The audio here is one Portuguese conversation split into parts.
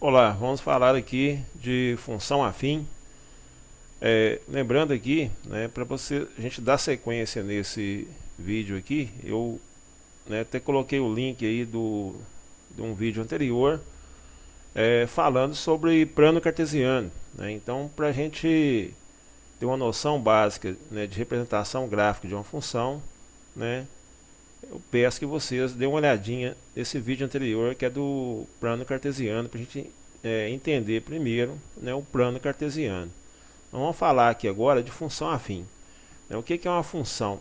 Olá, vamos falar aqui de função afim. Lembrando aqui, né, para a gente dar sequência nesse vídeo aqui, eu até coloquei o link aí de um vídeo anterior falando sobre plano cartesiano, né? Então, para a gente ter uma noção básica, né, de representação gráfica de uma função, né, eu peço que vocês dêem uma olhadinha nesse vídeo anterior, que é do plano cartesiano, para a gente entender primeiro, né, o plano cartesiano. Então, vamos falar aqui agora de função afim. O que é uma função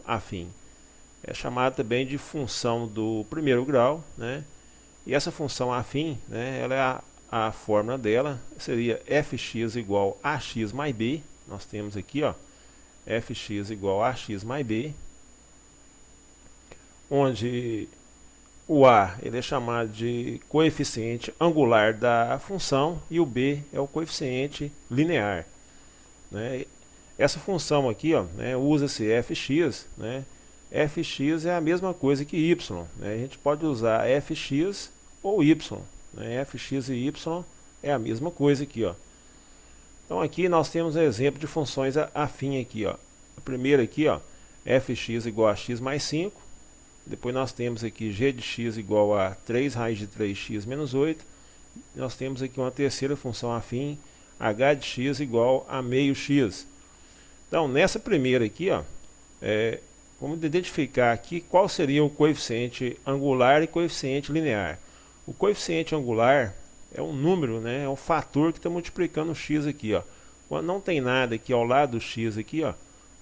afim? É chamada também de função do primeiro grau, né? E essa função afim, né, ela é a fórmula dela seria fx igual a x mais b. Nós temos aqui, ó, fx igual a x mais b, onde o a ele é chamado de coeficiente angular da função e o b é o coeficiente linear, né? Essa função aqui, ó, né, usa-se fx, né? Fx é a mesma coisa que y, né? A gente pode usar fx ou y, né? Fx e y é a mesma coisa aqui, ó. Então aqui nós temos um exemplo de funções afim aqui, ó. A primeira aqui, ó, fx igual a x mais 5. Depois nós temos aqui g de x igual a 3 raiz de 3x menos 8. Nós temos aqui uma terceira função afim, h de x igual a meio x. Então, nessa primeira aqui, ó, vamos identificar aqui qual seria o coeficiente angular e coeficiente linear. O coeficiente angular é um número, né, é um fator que está multiplicando o x aqui, ó. Quando não tem nada aqui ao lado do x aqui, ó,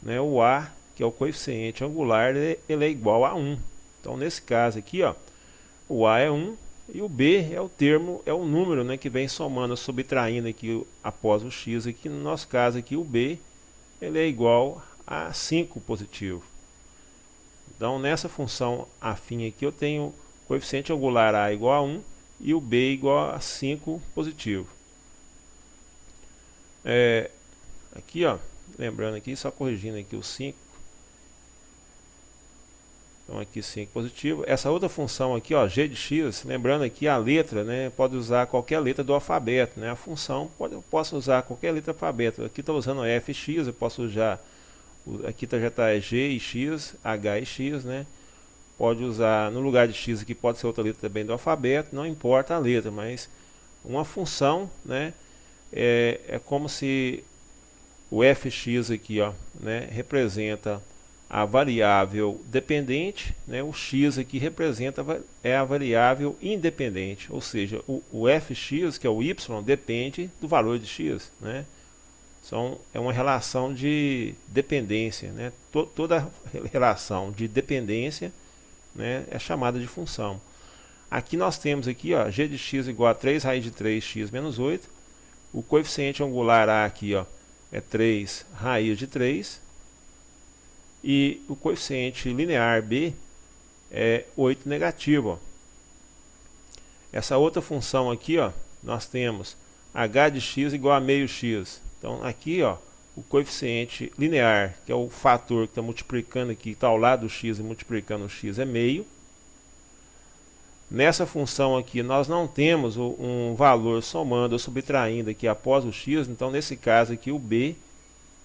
né, o a, que é o coeficiente angular, ele é igual a 1. Então, nesse caso aqui, ó, o a é 1 e o b é o termo, é o número, né, que vem somando, subtraindo aqui após o x aqui. No nosso caso aqui, o b ele é igual a 5 positivo. Então, nessa função afim aqui, eu tenho coeficiente angular a igual a 1 e o b igual a 5 positivo. Aqui, ó, lembrando aqui, só corrigindo aqui o 5. Então aqui 5 positivo. Essa outra função aqui, ó, g de x, lembrando aqui a letra, né, pode usar qualquer letra do alfabeto, né? A função eu posso usar qualquer letra do alfabeto. Aqui está usando fx, eu posso usar, aqui já está g e x, h e x, né? Pode usar, no lugar de x aqui pode ser outra letra também do alfabeto, não importa a letra, mas uma função, né, é como se o fx aqui, ó, né, representa a variável dependente, né? O x aqui representa a variável independente, ou seja, o fx, que é o y, depende do valor de x, né? É uma relação de dependência, né? Toda relação de dependência, né, é chamada de função. Aqui nós temos aqui, ó, g de x igual a 3 raiz de 3x menos 8. O coeficiente angular a aqui, ó, é 3 raiz de 3. E o coeficiente linear b é 8 negativo, ó. Essa outra função aqui, ó, nós temos h de x igual a meio x. Então aqui, ó, o coeficiente linear, que é o fator que está multiplicando aqui, está ao lado do x e multiplicando o x, é meio. Nessa função aqui nós não temos um valor somando ou subtraindo aqui após o x, então nesse caso aqui o b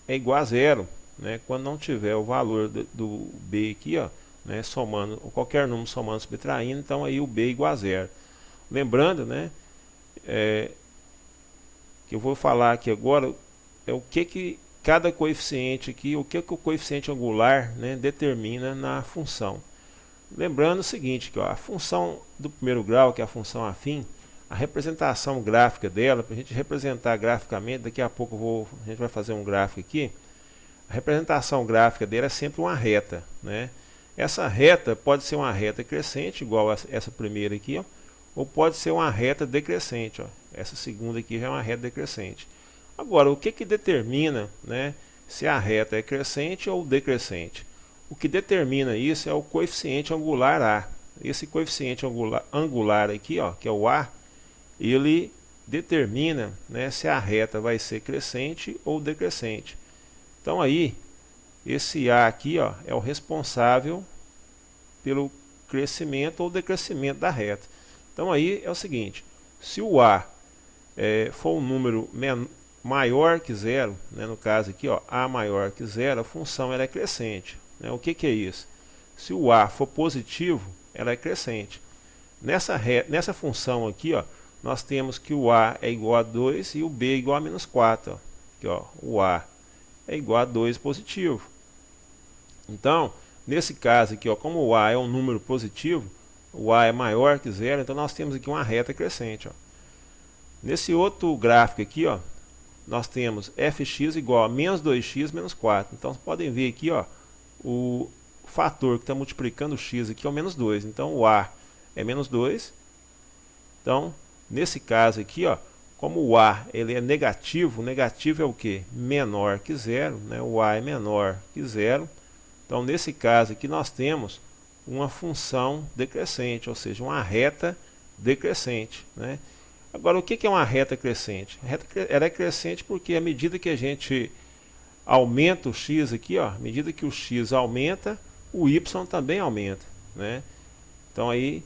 é igual a zero. Né, quando não tiver o valor do b aqui, ó, né, somando, ou qualquer número somando, subtraindo, então aí o b é igual a zero. Lembrando, né, que eu vou falar aqui agora o que cada coeficiente aqui, o que o coeficiente angular, né, determina na função. Lembrando o seguinte, que, ó, a função do primeiro grau, que é a função afim, a representação gráfica dela, para a gente representar graficamente, daqui a pouco a gente vai fazer um gráfico aqui. A representação gráfica dele é sempre uma reta, né? Essa reta pode ser uma reta crescente, igual essa primeira aqui, ó, ou pode ser uma reta decrescente, ó. Essa segunda aqui já é uma reta decrescente. Agora, o que determina, né, se a reta é crescente ou decrescente? O que determina isso é o coeficiente angular a. Esse coeficiente angular aqui, ó, que é o a, ele determina, né, se a reta vai ser crescente ou decrescente. Então aí, esse a aqui, ó, é o responsável pelo crescimento ou decrescimento da reta. Então aí é o seguinte, se o a for um número maior que zero, né, no caso aqui, ó, a maior que zero, a função ela é crescente, né? O que é isso? Se o a for positivo, ela é crescente. Nessa função aqui, ó, nós temos que o a é igual a 2 e o b é igual a menos 4. Ó. Aqui, ó, o a é igual a 2 positivo. Então, nesse caso aqui, ó, como o a é um número positivo, o a é maior que zero, então nós temos aqui uma reta crescente. Ó. Nesse outro gráfico aqui, ó, nós temos fx igual a menos 2x menos 4. Então, vocês podem ver aqui, ó, o fator que está multiplicando o x aqui é o menos 2. Então, o a é menos 2. Então, nesse caso aqui, ó, como o a ele é negativo, o negativo é o que? Menor que zero, né? O a é menor que zero. Então, nesse caso aqui, nós temos uma função decrescente, ou seja, uma reta decrescente, né? Agora, o que é uma reta crescente? Ela é crescente porque à medida que a gente aumenta o x aqui, ó, à medida que o x aumenta, o y também aumenta, né? Então aí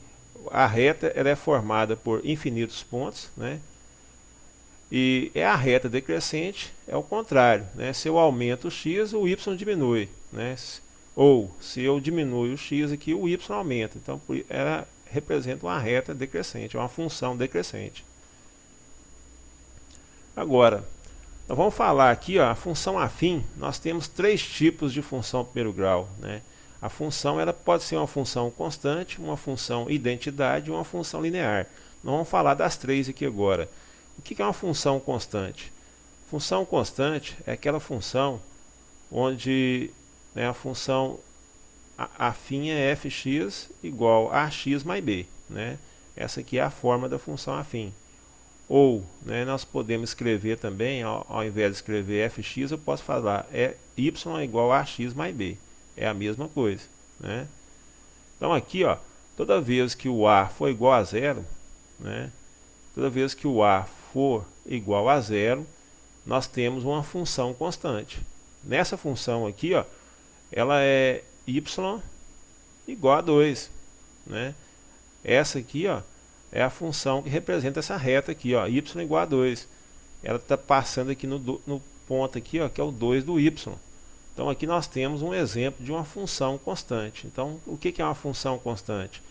a reta ela é formada por infinitos pontos, né? E a reta decrescente é o contrário, né? Se eu aumento o x, o y diminui, né? Ou se eu diminuo o x aqui, o y aumenta. Então ela representa uma reta decrescente, uma função decrescente. Agora, nós vamos falar aqui, ó, a função afim. Nós temos três tipos de função primeiro grau, né? A função ela pode ser uma função constante, uma função identidade e uma função linear. Nós vamos falar das três aqui agora. O que é uma função constante? Função constante é aquela função onde, né, a função afim é fx igual a x mais b, né? Essa aqui é a forma da função afim. Ou, né, nós podemos escrever também, ao invés de escrever fx, eu posso falar y é igual a x mais b. É a mesma coisa, né? Então aqui, ó, toda vez que o a for igual a zero, né, toda vez que o a for igual a zero, nós temos uma função constante. Nessa função aqui, ó, ela é y igual a 2, né? Essa aqui, ó, é a função que representa essa reta aqui, ó, y igual a 2. Ela está passando aqui no ponto aqui, ó, que é o 2 do y. Então aqui nós temos um exemplo de uma função constante. Então o que é uma função constante?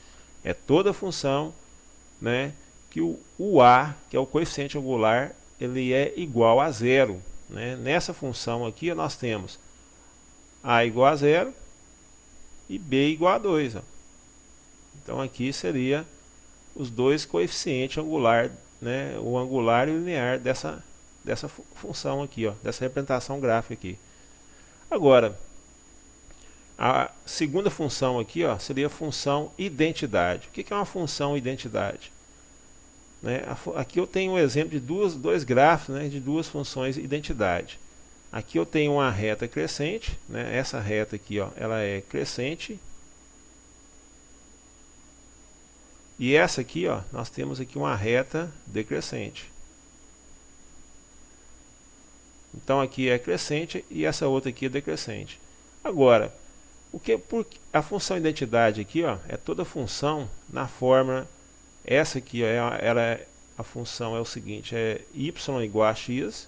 É toda função, né, que o a, que é o coeficiente angular, ele é igual a zero, né? Nessa função aqui nós temos a igual a zero e b igual a 2. Ó. Então aqui seria os dois coeficientes angular, né, o angular e o linear dessa função aqui, ó, dessa representação gráfica aqui. Agora, a segunda função aqui, ó, seria a função identidade. O que é uma função identidade? Né, aqui eu tenho um exemplo de dois gráficos, né, de duas funções identidade. Aqui eu tenho uma reta crescente, né, essa reta aqui, ó, ela é crescente. E essa aqui, ó, nós temos aqui uma reta decrescente. Então aqui é crescente e essa outra aqui é decrescente. Agora, a função identidade aqui, ó, é toda função na forma, essa aqui, ó, a função é o seguinte, é y igual a x.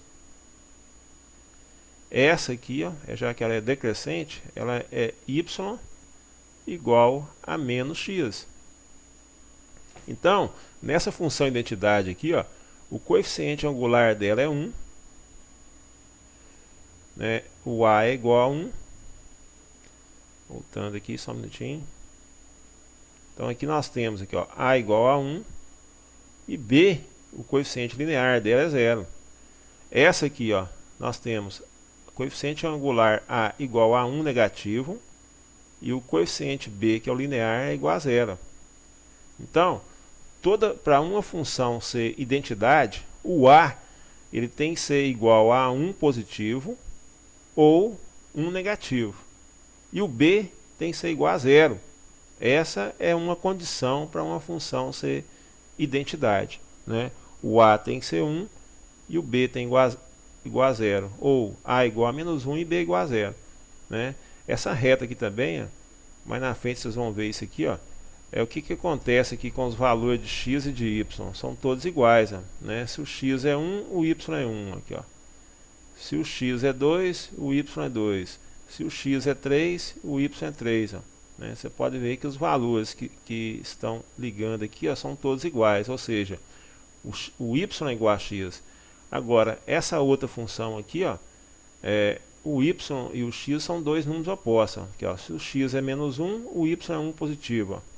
Essa aqui, ó, já que ela é decrescente, ela é y igual a menos x. Então, nessa função identidade aqui, ó, o coeficiente angular dela é 1. Né, o a é igual a 1. Voltando aqui só um minutinho. Então aqui nós temos aqui, ó, a igual a 1 e b, o coeficiente linear dela é 0. Essa aqui, ó, nós temos o coeficiente angular a igual a 1 negativo e o coeficiente b, que é o linear, é igual a 0. Então, para uma função ser identidade, o a ele tem que ser igual a 1 positivo ou 1 negativo. E o b tem que ser igual a 0. Essa é uma condição para uma função ser identidade, né? O a tem que ser 1 e o b tem igual a 0. Ou a igual a menos 1 e b igual a 0. Né? Essa reta aqui também, ó, mais na frente vocês vão ver isso aqui, ó, o que acontece aqui com os valores de x e de y? São todos iguais, ó, né? Se o x é 1, o y é 1. Aqui, ó. Se o x é 2, o y é 2. Se o x é 3, o y é 3. Ó, né? Você pode ver que os valores que estão ligando aqui, ó, são todos iguais, ou seja, o y é igual a x. Agora, essa outra função aqui, ó, o y e o x são dois números opostos. Ó. Aqui, ó, se o x é menos 1, o y é 1 positivo. Ó.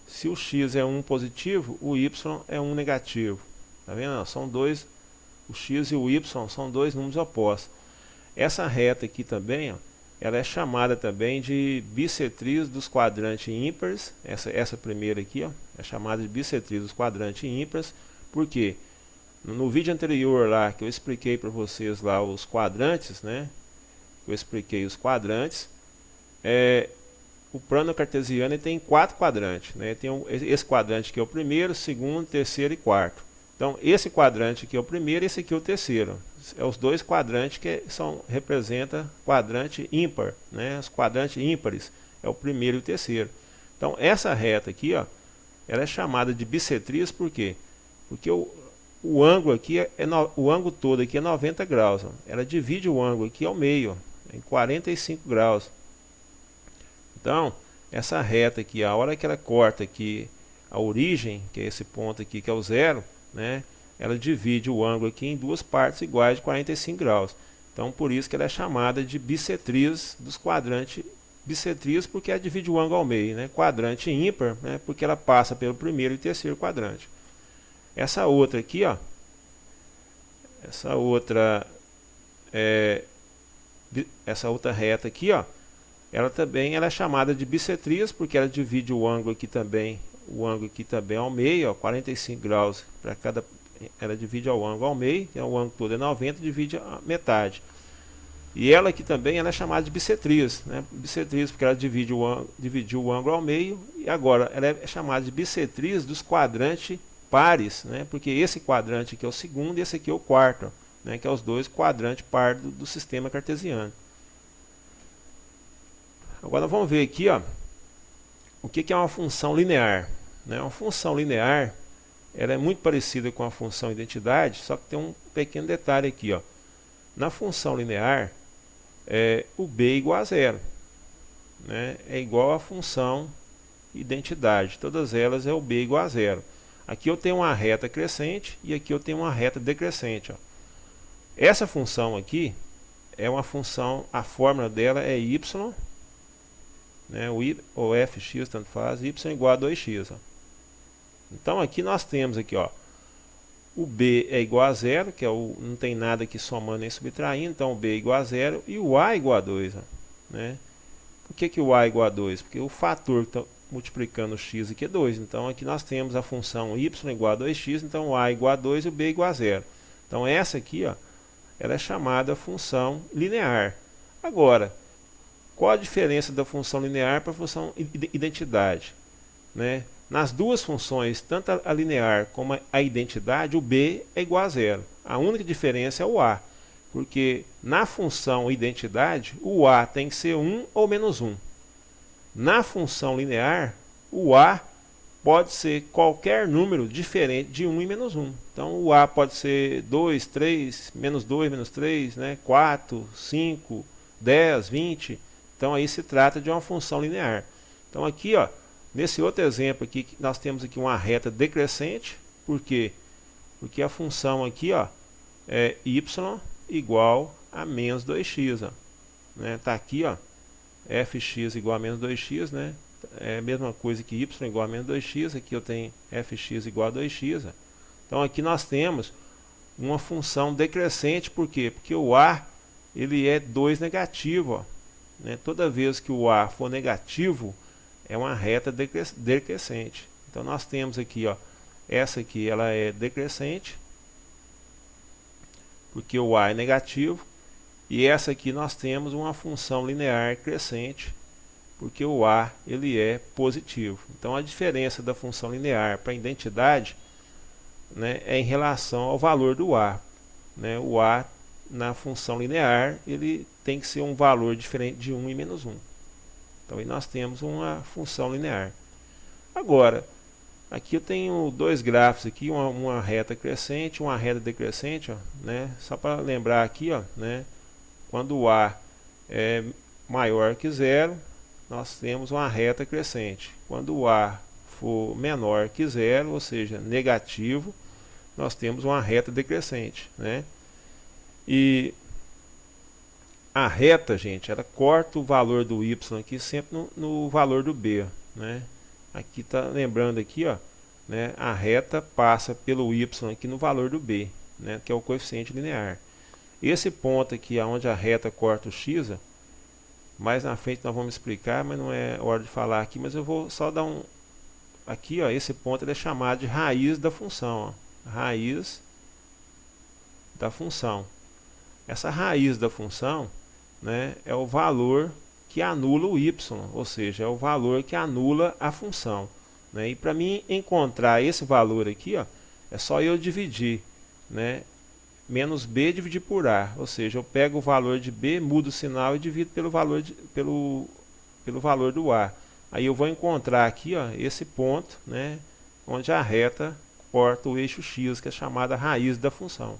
Se o x é 1 positivo, o y é 1 negativo. Tá vendo? São dois, o x e o y são dois números opostos. Essa reta aqui também, ó, ela é chamada também de bissetriz dos quadrantes ímpares. Essa primeira aqui, ó, é chamada de bissetriz dos quadrantes ímpares. Por quê? No vídeo anterior lá, que eu expliquei para vocês lá os quadrantes, né? Eu expliquei os quadrantes. O plano cartesiano tem 4 quadrantes, né? Tem esse quadrante que é o primeiro, segundo, terceiro e quarto. Então, esse quadrante aqui é o primeiro e esse aqui é o terceiro. É os dois quadrantes que representam quadrante ímpar, né? Os quadrantes ímpares é o primeiro e o terceiro. Então, essa reta aqui, ó, ela é chamada de bissetriz, por quê? Porque o ângulo aqui o ângulo todo aqui é 90 graus. Ó. Ela divide o ângulo aqui ao meio, ó, em 45 graus. Então, essa reta aqui, a hora que ela corta aqui a origem, que é esse ponto aqui que é o zero, né? Ela divide o ângulo aqui em duas partes iguais de 45 graus. Então, por isso que ela é chamada de bissetriz dos quadrantes. Bissetriz porque ela divide o ângulo ao meio, né? Quadrante ímpar, né? Porque ela passa pelo primeiro e terceiro quadrante. Essa outra aqui, ó, essa outra reta aqui, ó, ela também é chamada de bissetriz porque ela divide o ângulo aqui também ao meio, ó, 45 graus para cada, ela divide o ângulo ao meio, que é o ângulo todo é 90, divide a metade. E ela aqui também ela é chamada de bissetriz, né? Bissetriz porque ela dividiu o ângulo ao meio, e agora ela é chamada de bissetriz dos quadrantes pares, né? Porque esse quadrante aqui é o segundo e esse aqui é o quarto, né? Que é os dois quadrantes pares do sistema cartesiano. Agora vamos ver aqui, ó, o que é uma função linear, né? Uma função linear ela é muito parecida com a função identidade, só que tem um pequeno detalhe aqui, ó. Na função linear, o b é igual a zero, né? É igual à função identidade, todas elas é o b igual a zero. Aqui eu tenho uma reta crescente e aqui eu tenho uma reta decrescente. Ó. Essa função aqui é uma função, a fórmula dela é y, né, ou fx, tanto faz, y igual a 2x. Ó. Então aqui nós temos aqui, ó, o b é igual a zero, que é não tem nada aqui somando nem subtraindo, então o b é igual a zero e o a é igual a 2. Ó, né? Por que o a é igual a 2? Porque o fator que está multiplicando o x aqui é 2. Então aqui nós temos a função y igual a 2x, então o a é igual a 2 e o b é igual a 0. Então essa aqui, ó, ela é chamada função linear. Agora, qual a diferença da função linear para a função identidade? Né? Nas duas funções, tanto a linear como a identidade, o b é igual a 0. A única diferença é o a, porque na função identidade, o a tem que ser 1 ou menos 1. Na função linear, o a pode ser qualquer número diferente de 1 e menos 1. Então, o a pode ser 2, 3, menos 2, menos 3, né? 4, 5, 10, 20. Então, aí se trata de uma função linear. Então, aqui, ó, nesse outro exemplo aqui, nós temos aqui uma reta decrescente. Por quê? Porque a função aqui, ó, é y igual a menos 2x. Ó, né? Tá aqui, ó, fx igual a menos 2x, né? É a mesma coisa que y igual a menos 2x. Aqui eu tenho fx igual a 2x. Ó. Então aqui nós temos uma função decrescente. Por quê? Porque o a ele é 2 negativo. Ó, né? Toda vez que o a for negativo, é uma reta decrescente. Então nós temos aqui, ó, essa aqui ela é decrescente, porque o a é negativo. E essa aqui nós temos uma função linear crescente, porque o a ele é positivo. Então a diferença da função linear para a identidade, né, é em relação ao valor do a. Né? O a na função linear ele tem que ser um valor diferente de 1 e menos 1. Então aí nós temos uma função linear. Agora, aqui eu tenho dois gráficos aqui, uma reta crescente, uma reta decrescente, ó, né? Só para lembrar aqui, ó, né? Quando o A é maior que zero, nós temos uma reta crescente. Quando o A for menor que zero, ou seja, negativo, nós temos uma reta decrescente, né? E a reta, gente, ela corta o valor do y aqui sempre no valor do b, né? Aqui tá lembrando aqui, ó, né? A reta passa pelo y aqui no valor do b, né? Que é o coeficiente linear. Esse ponto aqui, onde a reta corta o x, ó, mais na frente nós vamos explicar, mas não é hora de falar aqui, mas eu vou só dar um aqui, ó, esse ponto ele é chamado de raiz da função, ó, raiz da função. Essa raiz da função, né, é o valor que anula o y, ou seja, é o valor que anula a função, né? E para mim encontrar esse valor aqui, ó, é só eu dividir, né, menos b dividir por a, ou seja, eu pego o valor de b, mudo o sinal e divido pelo valor, pelo valor do a. Aí eu vou encontrar aqui, ó, esse ponto, né, onde a reta corta o eixo x, que é chamada raiz da função.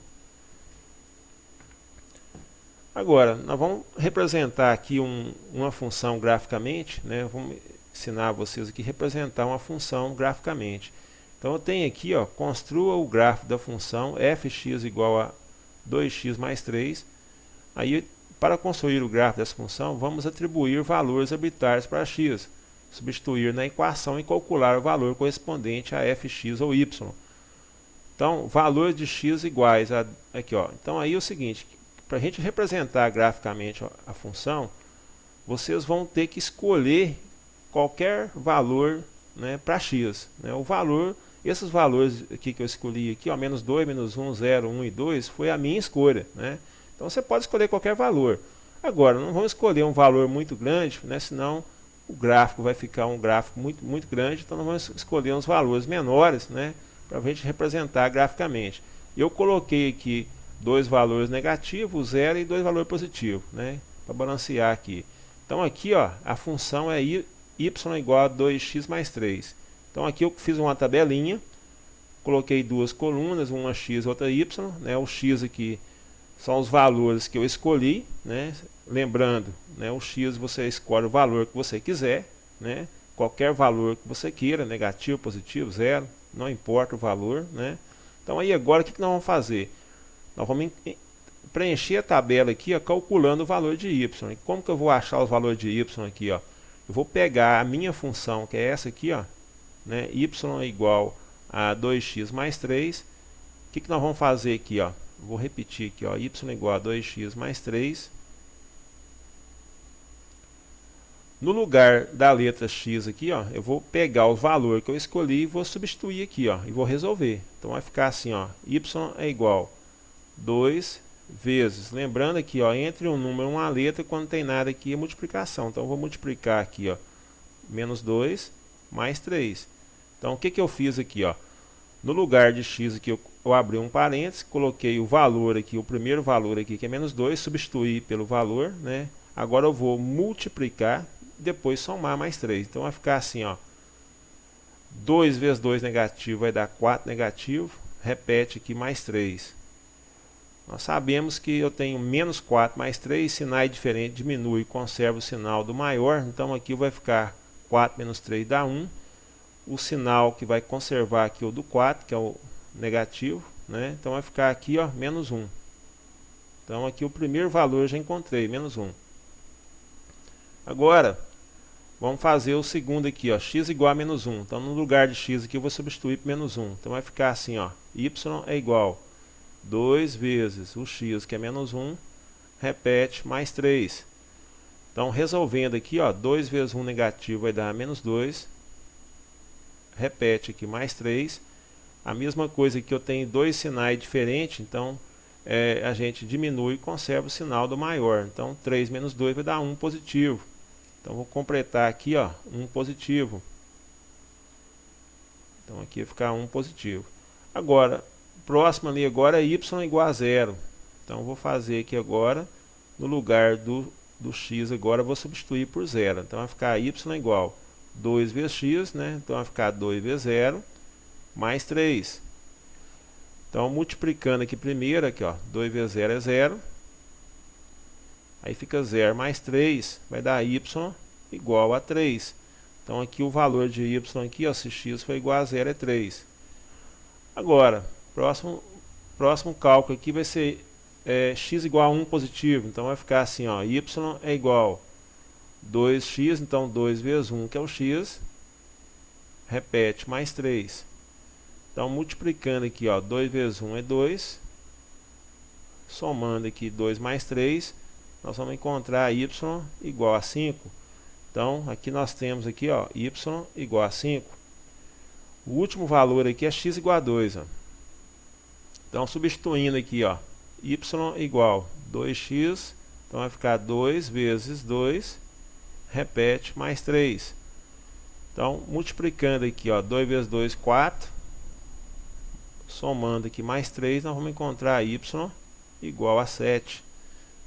Agora, nós vamos representar aqui uma função graficamente, né? Vamos ensinar vocês aqui a representar uma função graficamente. Então eu tenho aqui, ó, construa o gráfico da função fx igual a 2x mais 3. Aí, para construir o gráfico dessa função, vamos atribuir valores arbitrários para x, substituir na equação e calcular o valor correspondente a fx ou y. Então, valor de x iguais a... Aqui, ó. Então, aí é o seguinte, para a gente representar graficamente a função, vocês vão ter que escolher qualquer valor, né, para x, né? O valor, esses valores aqui que eu escolhi aqui, ó, menos 2, menos 1, 0, 1 e 2, foi a minha escolha, né? Então você pode escolher qualquer valor. Agora, não vamos escolher um valor muito grande, né, senão o gráfico vai ficar um gráfico muito grande, então nós vamos escolher uns valores menores, né, para a gente representar graficamente. Eu coloquei aqui dois valores negativos, 0 e dois valores positivos, né, para balancear aqui. Então aqui, ó, a função é y igual a 2x mais 3. Então aqui eu fiz uma tabelinha, coloquei duas colunas, uma x e outra y, né, o x aqui são os valores que eu escolhi, né, lembrando, né, o x você escolhe o valor que você quiser, né, qualquer valor que você queira, negativo, positivo, 0, não importa o valor, né. Então aí agora o que nós vamos fazer? Nós vamos preencher a tabela aqui, ó, calculando o valor de y. E como que eu vou achar os valores de y aqui, ó? Eu vou pegar a minha função, que é essa aqui, ó, né, y é igual a 2x mais 3. O que nós vamos fazer aqui, ó? Vou repetir aqui, ó, y é igual a 2x mais 3. No lugar da letra x aqui, ó, eu vou pegar o valor que eu escolhi e vou substituir aqui, ó, e vou resolver. Então vai ficar assim, ó, y é igual 2 vezes, lembrando aqui, ó, entre um número e uma letra, quando não tem nada aqui é multiplicação. Então eu vou multiplicar aqui, ó, menos 2 mais 3. Então o que eu fiz aqui, ó? No lugar de x aqui eu abri um parênteses, coloquei o valor aqui, o primeiro valor aqui que é menos 2, substituí pelo valor, né? Agora eu vou multiplicar, depois somar mais 3. Então vai ficar assim, ó, 2 vezes 2 negativo vai dar 4 negativo, repete aqui mais 3. Nós sabemos que eu tenho menos 4 mais 3, sinais diferentes, diminui e conserva o sinal do maior, então aqui vai ficar 4 menos 3 dá 1. O sinal que vai conservar aqui é o do 4, que é o negativo, né? Então vai ficar aqui, ó, menos 1. Então aqui o primeiro valor eu já encontrei, menos 1. Agora, vamos fazer o segundo aqui, ó, x igual a menos 1. Então no lugar de x aqui eu vou substituir por menos 1. Então vai ficar assim, ó, y é igual 2 vezes o x, que é menos 1, repete, mais 3. Então resolvendo aqui, ó, 2 vezes 1 negativo vai dar menos 2, repete aqui mais 3. A mesma coisa que eu tenho dois sinais diferentes, então a gente diminui e conserva o sinal do maior. Então 3 menos 2 vai dar 1 positivo. Então vou completar aqui, ó, 1 positivo. Então aqui vai ficar 1 positivo. Agora, próximo ali agora é y igual a 0. Então vou fazer aqui agora, no lugar do x agora eu vou substituir por 0. Então vai ficar y igual 2 vezes x, né? Então vai ficar 2 vezes 0 mais 3. Então multiplicando aqui primeiro, aqui ó, 2 vezes 0 é 0. Aí fica 0 mais 3, vai dar y igual a 3. Então aqui o valor de y aqui, ó, se x foi igual a 0 é 3. Agora, próximo cálculo aqui vai ser x igual a 1 positivo. Então vai ficar assim, ó, y é igual a 2x, então 2 vezes 1 que é o x, repete, mais 3. Então multiplicando aqui, ó, 2 vezes 1 é 2, somando aqui 2 mais 3, nós vamos encontrar y igual a 5. Então aqui nós temos aqui, ó, y igual a 5. O último valor aqui é x igual a 2. Ó. Então substituindo aqui, ó, y igual a 2x, então vai ficar 2 vezes 2, repete, mais 3. Então multiplicando aqui, ó, 2 vezes 2, 4. Somando aqui mais 3, nós vamos encontrar y igual a 7.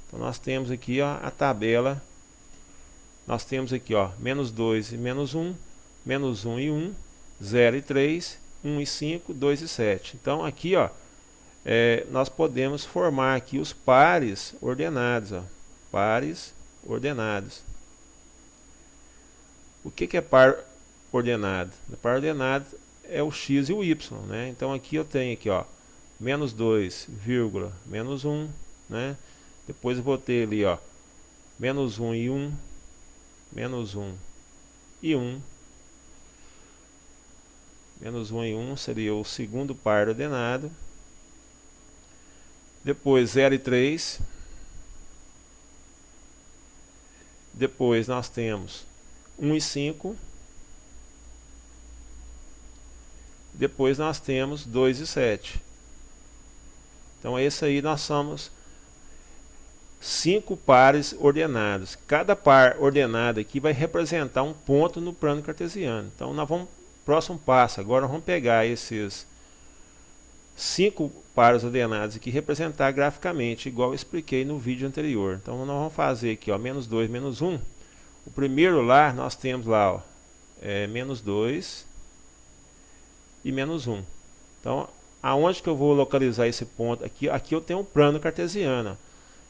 Então nós temos aqui, ó, a tabela. Nós temos aqui, ó, menos 2 e menos 1, menos 1 e 1, 0 e 3, 1 e 5, 2 e 7. Então aqui, ó, nós podemos formar aqui os pares ordenados, ó, pares ordenados. O que é par ordenado? O par ordenado é o x e o y, né? Então aqui eu tenho aqui, ó, menos 2, vírgula, menos 1, né? Depois eu vou ter ali, ó, menos 1 e 1, menos 1 e 1. Menos 1 e 1 seria o segundo par ordenado. Depois 0 e 3. Depois nós temos 1 e 5. Depois nós temos 2 e 7. Então esse aí nós somos 5 pares ordenados. Cada par ordenado aqui vai representar um ponto no plano cartesiano. Então nós vamos, próximo passo, agora nós vamos pegar esses 5 pares ordenados aqui e representar graficamente, igual eu expliquei no vídeo anterior. Então nós vamos fazer aqui, ó, menos 2, menos 1. O primeiro lá, nós temos lá, ó, menos 2 e menos 1. Então, aonde que eu vou localizar esse ponto? Aqui eu tenho um plano cartesiano.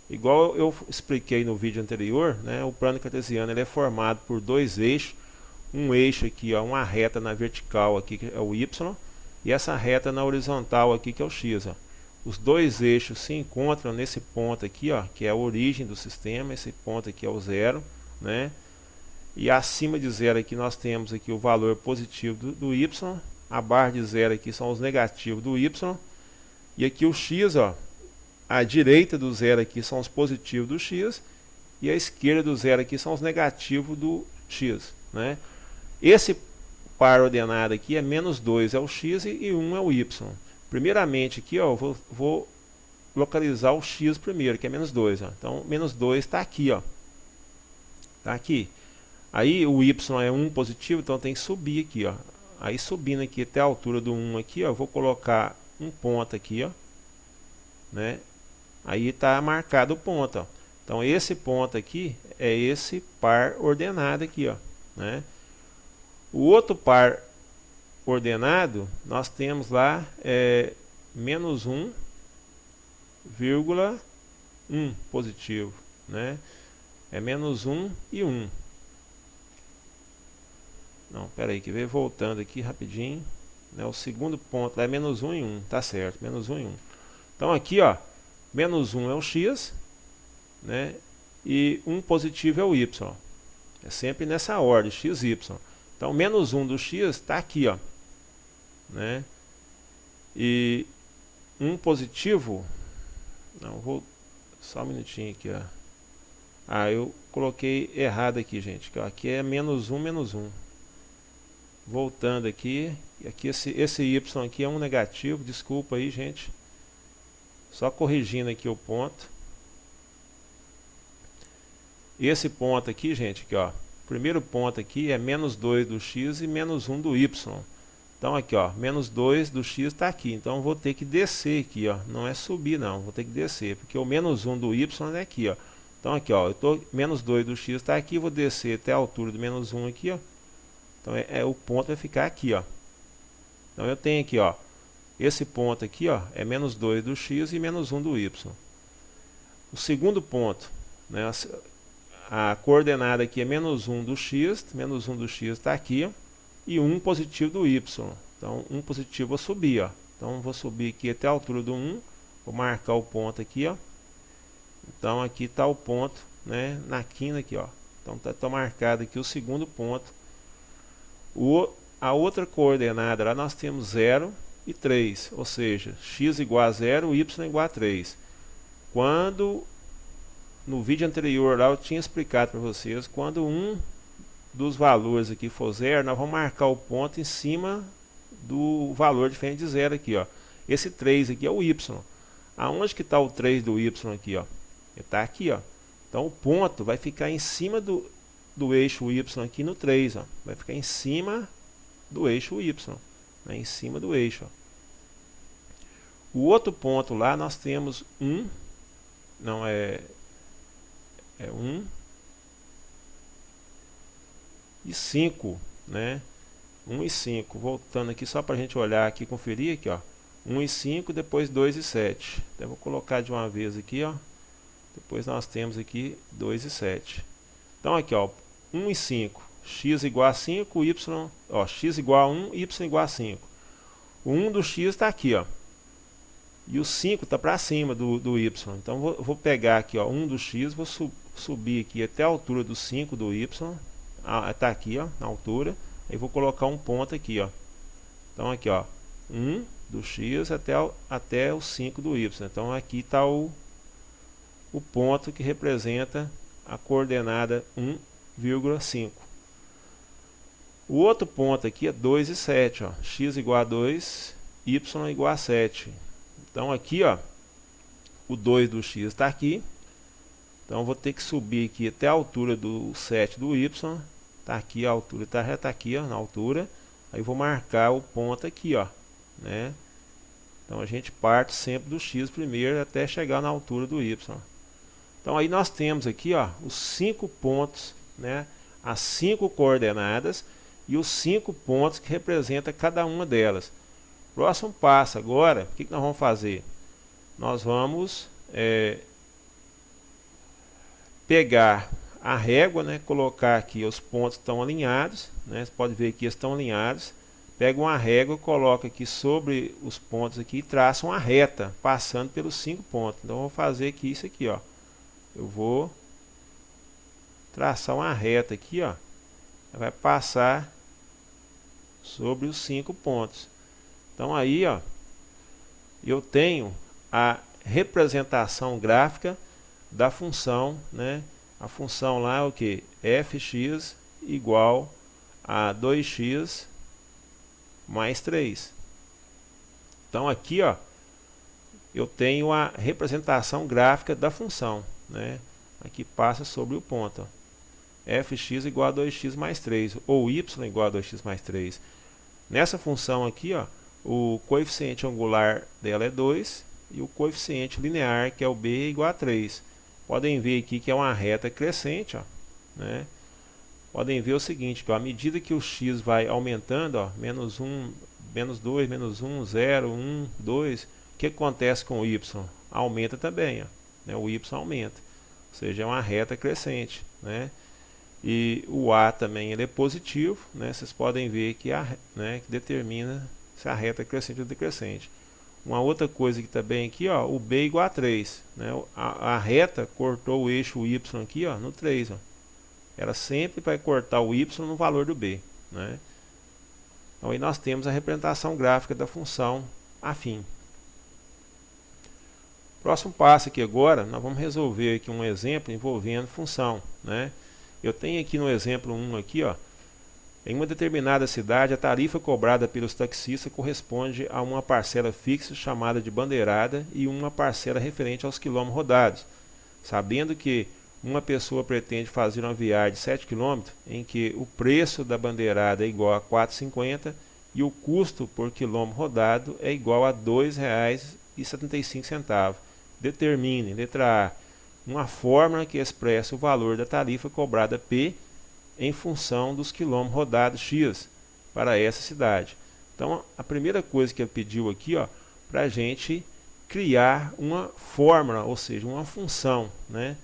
Igual eu expliquei no vídeo anterior, né, o plano cartesiano ele é formado por dois eixos. Um eixo aqui, ó, uma reta na vertical aqui, que é o y, e essa reta na horizontal aqui, que é o x. Ó. Os dois eixos se encontram nesse ponto aqui, ó, que é a origem do sistema. Esse ponto aqui é o zero, né? E acima de zero aqui nós temos aqui o valor positivo do y. A barra de zero aqui são os negativos do y. E aqui o x, ó, à direita do zero aqui são os positivos do x. E à esquerda do zero aqui são os negativos do x, né? Esse par ordenado aqui é menos 2 é o x e 1 é o y. Primeiramente aqui, ó, eu vou localizar o x primeiro, que é menos 2. Ó. Então, menos 2 está aqui. Está aqui. Aí o y é 1 positivo, então tem que subir aqui. Ó. Aí subindo aqui até a altura do 1 aqui, ó, eu vou colocar um ponto aqui. Ó, né? Aí está marcado o ponto. Ó. Então esse ponto aqui é esse par ordenado aqui. Ó, né? O outro par ordenado, nós temos lá menos 1, vírgula 1 positivo, né? É menos 1 e 1. Não, pera aí, que veio voltando aqui rapidinho. Né? O segundo ponto lá é menos 1 e 1, tá certo, menos 1 e 1. Então aqui, ó, menos 1 é o x, né? E 1 positivo é o y. É sempre nessa ordem, x, y. Então, menos 1 do x está aqui, ó, né? E 1 positivo, não, vou, só um minutinho aqui, ó. Ah, eu coloquei errado aqui, gente. Aqui é menos 1, menos 1. Voltando aqui, esse y aqui é um negativo, desculpa aí, gente. Só corrigindo aqui o ponto. Esse ponto aqui, gente, aqui, ó. Primeiro ponto aqui é menos 2 do x e menos 1 do y. Então aqui, ó, menos 2 do x está aqui. Então eu vou ter que descer aqui, ó. Não é subir não, vou ter que descer, porque o menos 1 do y é aqui, ó. Então aqui, ó, menos 2 do x está aqui, vou descer até a altura do menos 1 aqui, ó. Então o ponto vai ficar aqui, ó. Então eu tenho aqui, ó, esse ponto aqui, ó, é menos 2 do x e menos 1 do y. O segundo ponto, né, a coordenada aqui é menos 1 do x está aqui, ó, e 1 positivo do y. Então 1 positivo eu vou subir, ó. Então vou subir aqui até a altura do 1, vou marcar o ponto aqui, ó. Então aqui está o ponto, né, na quina aqui, ó. Então tá marcado aqui o segundo ponto. A outra coordenada lá nós temos 0 e 3, ou seja, x igual a 0, y igual a 3. Quando no vídeo anterior lá eu tinha explicado para vocês, quando um dos valores aqui for 0, nós vamos marcar o ponto em cima do valor diferente de 0 aqui, ó. Esse 3 aqui é o y. Aonde que está o 3 do y aqui, ó? Ele está aqui, ó. Então o ponto vai ficar em cima do eixo y aqui no 3, ó. Vai ficar em cima do eixo y, né? Em cima do eixo, ó. O outro ponto lá nós temos 1, não é 1 e 5, né? 1 e 5, voltando aqui só para a gente olhar aqui, conferir aqui, ó. 1 e 5, depois 2 e 7. Então vou colocar de uma vez aqui, ó. Depois nós temos aqui 2 e 7. Então aqui, ó, 1 e 5, x igual a 5, y, ó, x igual a 1, y igual a 5. O 1 do x está aqui, ó. E o 5 está para cima do y. Então vou pegar aqui, ó, 1 do x, vou subir aqui até a altura do 5 do y. Está aqui, ó, na altura. Aí vou colocar um ponto aqui, ó. Então aqui, ó, 1 do x até o 5 do y. Então aqui está o ponto que representa a coordenada 1,5. O outro ponto aqui é 2 e 7, ó. X igual a 2, y igual a 7. Então aqui, ó, o 2 do x está aqui. Então vou ter que subir aqui até a altura do 7 do y. Está aqui a altura, já está aqui, ó, na altura. Aí vou marcar o ponto aqui, ó, né? Então a gente parte sempre do x primeiro até chegar na altura do y. Então aí nós temos aqui, ó, os 5 pontos, né? As 5 coordenadas e os 5 pontos que representam cada uma delas. Próximo passo agora, o que nós vamos fazer? Nós vamos pegar a régua, né, colocar aqui os pontos que estão alinhados, né, você pode ver que estão alinhados. Pega uma régua, coloca aqui sobre os pontos aqui e traça uma reta, passando pelos 5 pontos. Então eu vou fazer aqui isso aqui, ó. Eu vou traçar uma reta aqui, ó. Vai passar sobre os 5 pontos. Então aí, ó, eu tenho a representação gráfica da função, né? A função lá é o que? Fx igual a 2x mais 3. Então aqui, ó, eu tenho a representação gráfica da função, né? Aqui passa sobre o ponto, ó. Fx igual a 2x mais 3, ou y igual a 2x mais 3. Nessa função aqui, ó, o coeficiente angular dela é 2 e o coeficiente linear, que é o b, é igual a 3. Podem ver aqui que é uma reta crescente, ó, né? Podem ver o seguinte, que ó, à medida que o x vai aumentando, ó, menos 1, menos 2, menos 1, 0, 1, 2, o que acontece com o y? Aumenta também, ó, né? O y aumenta, ou seja, é uma reta crescente, né? E o a também ele é positivo, né? Vocês podem ver que, né, que determina se a reta é crescente ou decrescente. Uma outra coisa que também aqui, ó, o b igual a 3, né? A reta cortou o eixo y aqui, ó, no 3, ó. Ela sempre vai cortar o y no valor do b, né? Então aí nós temos a representação gráfica da função afim. Próximo passo aqui agora, nós vamos resolver aqui um exemplo envolvendo função, né? Eu tenho aqui no exemplo 1 aqui, ó, em uma determinada cidade, a tarifa cobrada pelos taxistas corresponde a uma parcela fixa chamada de bandeirada e uma parcela referente aos quilômetros rodados. Sabendo que uma pessoa pretende fazer uma viagem de 7 km, em que o preço da bandeirada é igual a R$ 4,50 e o custo por quilômetro rodado é igual a R$ 2,75. Determine, letra A, uma fórmula que expressa o valor da tarifa cobrada P em função dos quilômetros rodados X para essa cidade. Então, a primeira coisa que ele pediu aqui, para a gente criar uma fórmula, ou seja, uma função, né?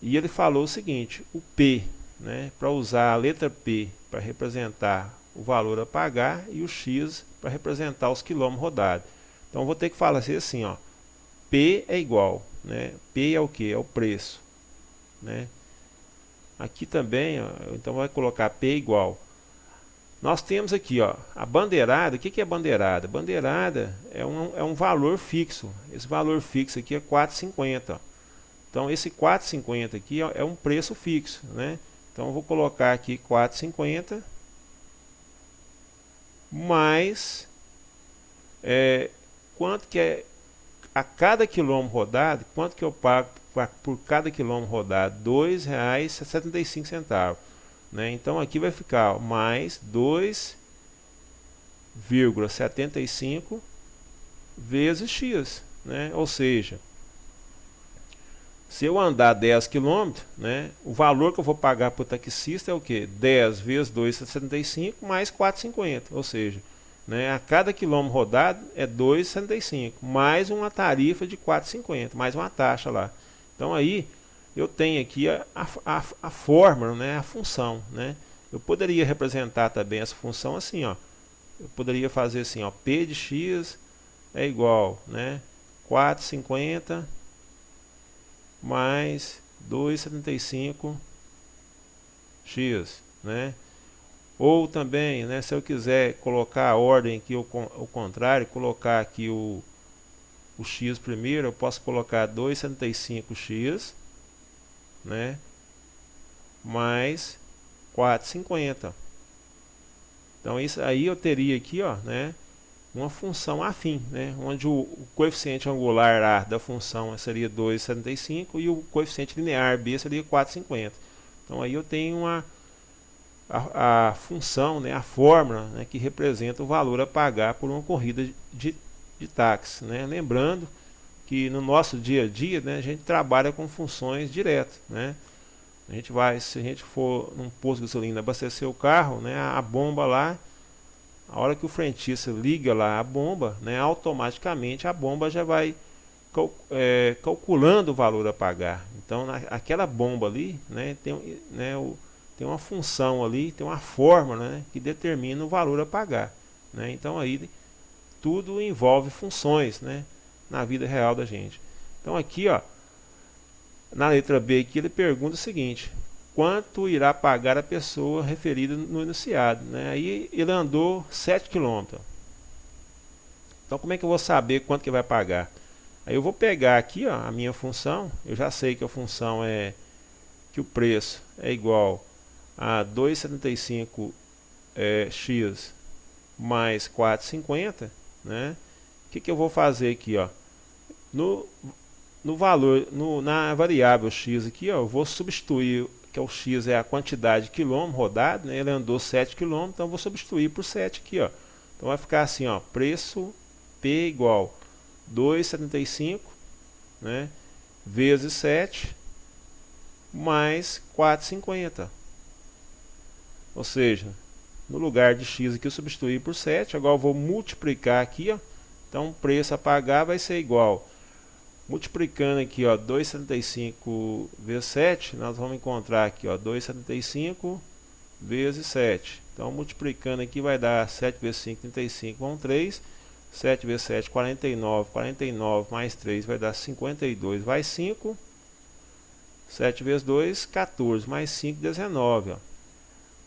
E ele falou o seguinte, o P, né, para usar a letra P para representar o valor a pagar e o X para representar os quilômetros rodados. Então, vou ter que falar assim, P é igual, né? P é o que? É o preço, né? Aqui também, então vai colocar P igual. Nós temos aqui, a bandeirada. O que é bandeirada? Bandeirada é um valor fixo. Esse valor fixo aqui é 4,50. Então, esse 4,50 aqui é um preço fixo, né? Então, eu vou colocar aqui 4,50 mais quanto que é a cada quilômetro rodado, quanto que eu pago por cada quilômetro rodado? R$ 2,75, né? Então aqui vai ficar mais 2,75 vezes X, né? Ou seja, se eu andar 10 km, né, o valor que eu vou pagar para o taxista é o que? 10 vezes 2,75 mais 4,50, ou seja, né, a cada quilômetro rodado é 2,75, mais uma tarifa de 4,50, mais uma taxa lá. Então aí eu tenho aqui a fórmula, né, a função, né? Eu poderia representar também essa função assim, eu poderia fazer assim, P de X é igual, né, 4,50 mais 2,75 X, né? Ou também, né, se eu quiser colocar a ordem aqui ao contrário, colocar aqui o X primeiro, eu posso colocar 2,75x, né, mais 4,50. Então isso aí eu teria aqui, né, uma função afim, né, onde o coeficiente angular A da função seria 2,75 e o coeficiente linear B seria 4,50. Então aí eu tenho a função, né, a fórmula, né, que representa o valor a pagar por uma corrida de táxi, né? Lembrando que no nosso dia a dia, né, a gente trabalha com funções diretas, né? A gente vai, se a gente for num posto de gasolina abastecer o carro, né, a bomba lá, a hora que o frentista liga lá a bomba, né, automaticamente a bomba já vai calculando o valor a pagar. Então, aquela bomba ali, né, tem uma função ali, tem uma fórmula, né, que determina o valor a pagar, né? Então aí tudo envolve funções, né, na vida real da gente. Então aqui, na letra B aqui ele pergunta o seguinte: quanto irá pagar a pessoa referida no enunciado, né? Aí ele andou 7 km. Então como é que eu vou saber quanto que vai pagar? Aí eu vou pegar aqui, a minha função. Eu já sei que a função é que o preço é igual a 2,75 x mais 4,50, né? O que eu vou fazer aqui, no valor, na variável x aqui, eu vou substituir, que o x é a quantidade de quilômetro rodado, né? Ele andou 7 km, então eu vou substituir por 7 aqui, Então vai ficar assim, preço P igual 2,75, né, vezes 7 mais 4,50. Ou seja, no lugar de x aqui eu substituí por 7, agora eu vou multiplicar aqui, então o preço a pagar vai ser igual, multiplicando aqui, 2,75 vezes 7, nós vamos encontrar aqui, 2,75 vezes 7. Então multiplicando aqui vai dar 7 vezes 5, 35, vão 3, 7 vezes 7, 49, 49 mais 3 vai dar 52, vai 5, 7 vezes 2, 14, mais 5, 19,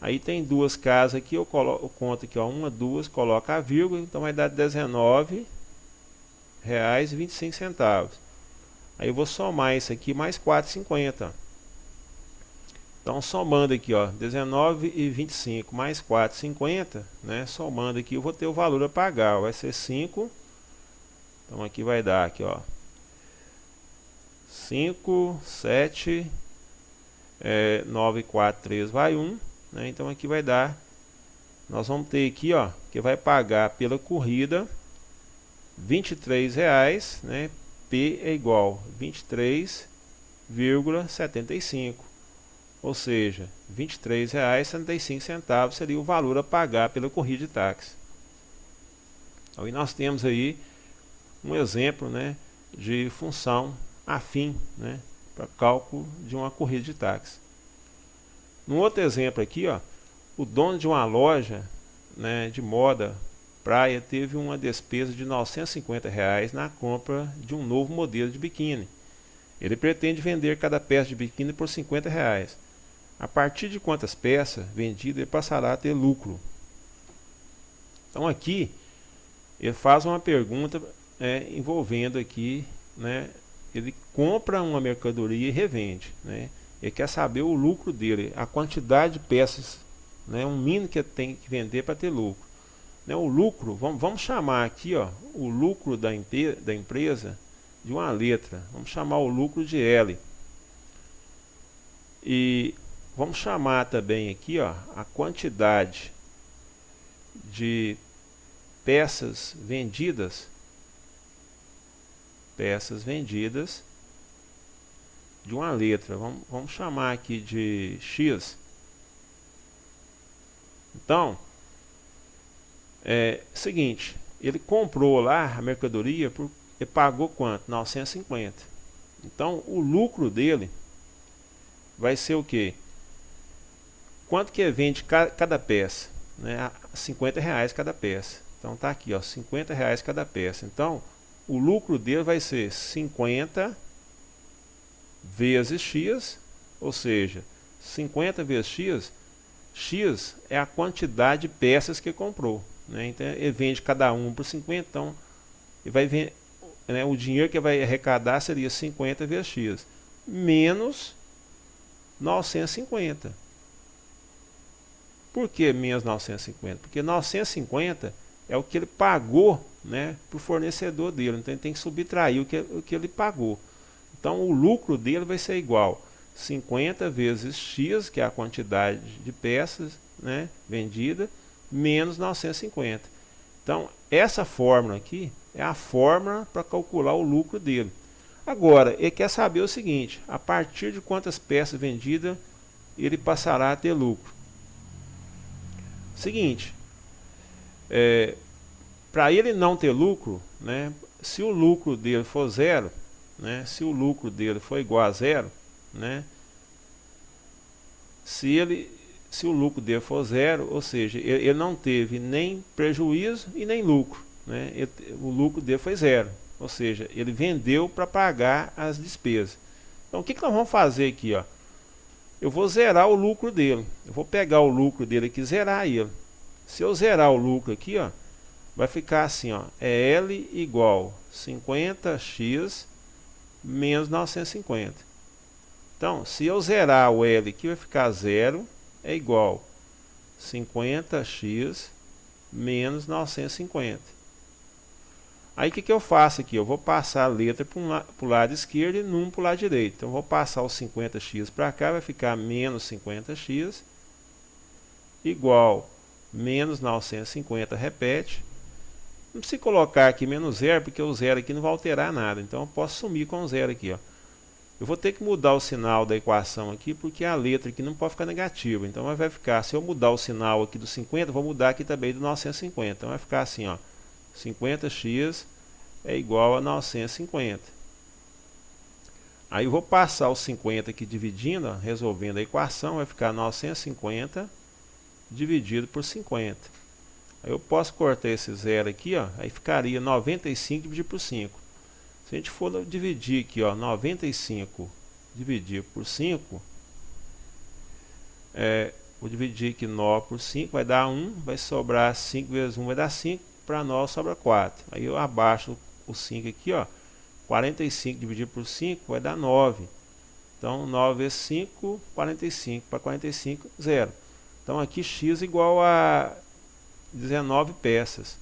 Aí tem duas casas aqui, eu conto aqui, 1, 2, coloco a vírgula, então vai dar R$19,25. Aí eu vou somar isso aqui mais 4,50. Então somando aqui, 19,25 mais 4,50, né? Somando aqui eu vou ter o valor a pagar, vai ser 5. Então aqui vai dar aqui, 5, 7, 9, 4, 3, vai 1. Né? Então aqui vai dar, nós vamos ter aqui, que vai pagar pela corrida R$23, né? P é igual 23,75. ou seja, R$ 23,75 seria o valor a pagar pela corrida de táxi. Então, e nós temos aí um exemplo, né, de função afim, né, para cálculo de uma corrida de táxi. No outro exemplo aqui, ó, o dono de uma loja, né, de moda praia teve uma despesa de R$ 950 na compra de um novo modelo de biquíni. Ele pretende vender cada peça de biquíni por R$ 50. A partir de quantas peças vendidas ele passará a ter lucro? Então aqui ele faz uma pergunta envolvendo aqui, né, ele compra uma mercadoria e revende, né? Ele quer saber o lucro dele, a quantidade de peças, né, um mínimo que ele tem que vender para ter lucro. Né, o lucro, vamos chamar aqui, ó, o lucro da empresa de uma letra. Vamos chamar o lucro de L. E vamos chamar também aqui, ó, a quantidade de peças vendidas de uma letra. Vamos chamar aqui de X. Então, seguinte, ele comprou lá a mercadoria, ele pagou quanto? 950. Então, o lucro dele vai ser o quê? Quanto que vende cada peça? Né? R$ 50 cada peça. Então, tá aqui, ó, R$ 50 cada peça. Então, o lucro dele vai ser 50 vezes X, ou seja, 50 vezes X. X é a quantidade de peças que comprou, né? Então ele vende cada um por 50, então ele vai vender, né, o dinheiro que vai arrecadar seria 50 vezes X menos 950. Por que menos 950? Porque 950 é o que ele pagou, né, para o fornecedor dele, então ele tem que subtrair o que ele pagou. Então o lucro dele vai ser igual 50 vezes X, que é a quantidade de peças, né, vendida, menos 950. Então, essa fórmula aqui é a fórmula para calcular o lucro dele. Agora, ele quer saber o seguinte: a partir de quantas peças vendidas ele passará a ter lucro. Seguinte, para ele não ter lucro, né, se o lucro dele for zero, né, se o lucro dele for igual a zero, né, se o lucro dele for zero, ou seja, ele não teve nem prejuízo e nem lucro, né, o lucro dele foi zero, ou seja, ele vendeu para pagar as despesas. Então o que nós vamos fazer aqui, ó? Eu vou zerar o lucro dele, eu vou pegar o lucro dele aqui e zerar ele. Se eu zerar o lucro aqui, ó, vai ficar assim, ó, é L igual 50x menos 950. Então, se eu zerar o L aqui, vai ficar 0 é igual 50x menos 950. Aí o que eu faço aqui? Eu vou passar a letra para o lado esquerdo e num para o lado direito. Então, eu vou passar o 50x para cá, vai ficar menos 50x igual menos 950, repete. Não precisa colocar aqui menos 0, porque o 0 aqui não vai alterar nada. Então eu posso sumir com o 0 aqui, ó. Eu vou ter que mudar o sinal da equação aqui, porque a letra aqui não pode ficar negativa. Então vai ficar, se eu mudar o sinal aqui do 50, vou mudar aqui também do 950. Então vai ficar assim, ó, 50x é igual a 950. Aí eu vou passar o 50 aqui dividindo, ó, resolvendo a equação, vai ficar 950 dividido por 50. Aí eu posso cortar esse zero aqui, ó, aí ficaria 95 dividido por 5. Se a gente for dividir aqui, ó, 95 dividido por 5, vou dividir aqui 9 por 5, vai dar 1, vai sobrar 5 vezes 1 vai dar 5, para 9 sobra 4. Aí eu abaixo o 5 aqui, ó, 45 dividido por 5 vai dar 9. Então 9 vezes 5, 45, para 45, 0. Então aqui x igual a 19 peças.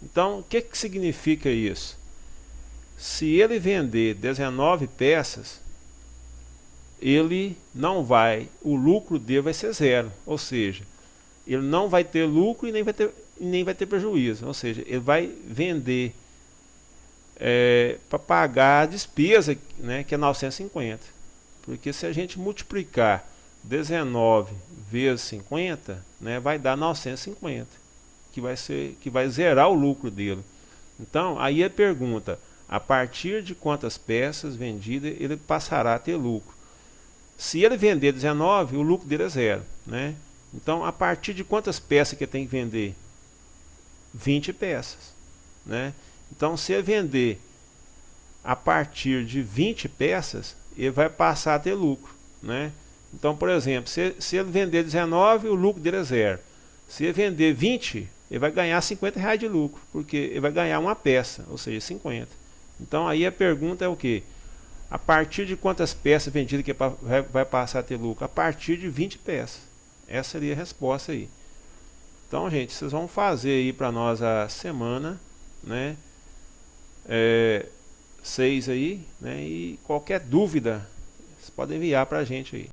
Então o que significa isso? Se ele vender 19 peças, ele não vai, o lucro dele vai ser zero, ou seja, ele não vai ter lucro e nem vai ter prejuízo, ou seja, ele vai vender para pagar a despesa, né, que é 950. Porque se a gente multiplicar 19 vezes 50, né, vai dar 950, que vai zerar o lucro dele. Então, aí a pergunta, a partir de quantas peças vendidas ele passará a ter lucro? Se ele vender 19, o lucro dele é zero, né? Então, a partir de quantas peças que ele tem que vender? 20 peças, né? Então, se ele vender a partir de 20 peças, ele vai passar a ter lucro, né? Então, por exemplo, se ele vender 19, o lucro dele é zero. Se ele vender 20, ele vai ganhar R$50 de lucro, porque ele vai ganhar uma peça, ou seja, 50. Então, aí a pergunta é o quê? A partir de quantas peças vendidas que vai passar a ter lucro? A partir de 20 peças. Essa seria a resposta aí. Então, gente, vocês vão fazer aí para nós a semana, né? 6 aí, né? E qualquer dúvida, vocês podem enviar para a gente aí.